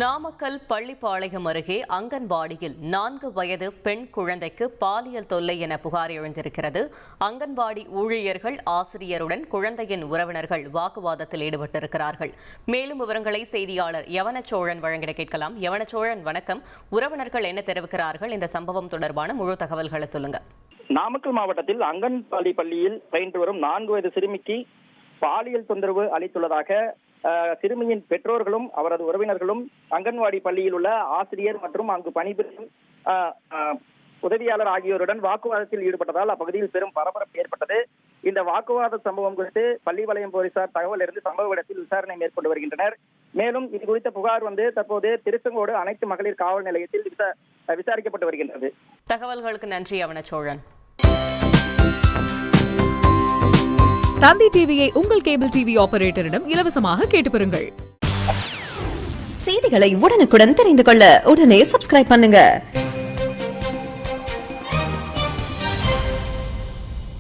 நாமக்கல் பள்ளிப்பாளையம் அருகே அங்கன்வாடியில் 4 வயது பெண் குழந்தைக்கு பாலியல் தொல்லை என புகார் எழுந்திருக்கிறது. அங்கன்வாடி ஊழியர்கள், ஆசிரியருடன் குழந்தையின் உறவினர்கள் வாக்குவாதத்தில் ஈடுபட்டிருக்கிறார்கள். மேலும் விவரங்களை செய்தியாளர் யவனச்சோழன் வழங்கிட கேட்கலாம். யவனச்சோழன், வணக்கம். உறவினர்கள் என்ன தெரிவிக்கிறார்கள்? இந்த சம்பவம் தொடர்பான முழு தகவல்களை சொல்லுங்க. நாமக்கல் மாவட்டத்தில் அங்கன்வாடி பள்ளியில் பயின்று வரும் 4 வயது சிறுமிக்கு பாலியல் தொந்தரவு அளித்துள்ளதாக சிறுமியின் பெற்றோர்களும் அவரது உறவினர்களும் அங்கன்வாடி பள்ளியில் உள்ள ஆசிரியர் மற்றும் அங்கு பணிபுரியும் உதவியாளர் ஆகியோருடன் வாக்குவாதத்தில் ஈடுபட்டதால் அப்பகுதியில் பெரும் பரபரப்பு ஏற்பட்டது. இந்த வாக்குவாத சம்பவம் குறித்து பள்ளிப்பாளையம் போலீசார் தகவல் இருந்து சம்பவ இடத்தில் விசாரணை மேற்கொண்டு வருகின்றனர். மேலும் இது குறித்த புகார் தற்போது திருச்செங்கோடு அனைத்து மகளிர் காவல் நிலையத்தில் விசாரிக்கப்பட்டு வருகின்றது. தகவல்களுக்கு நன்றி யவனச்சோழன். தந்தி டிவியை உங்கள் கேபிள் டிவி ஆபரேட்டரிடம் இலவசமாக கேட்டு பெறுங்கள். செய்திகளை உடனுக்குடன் தெரிந்து கொள்ள உடனே சப்ஸ்கிரைப் பண்ணுங்க.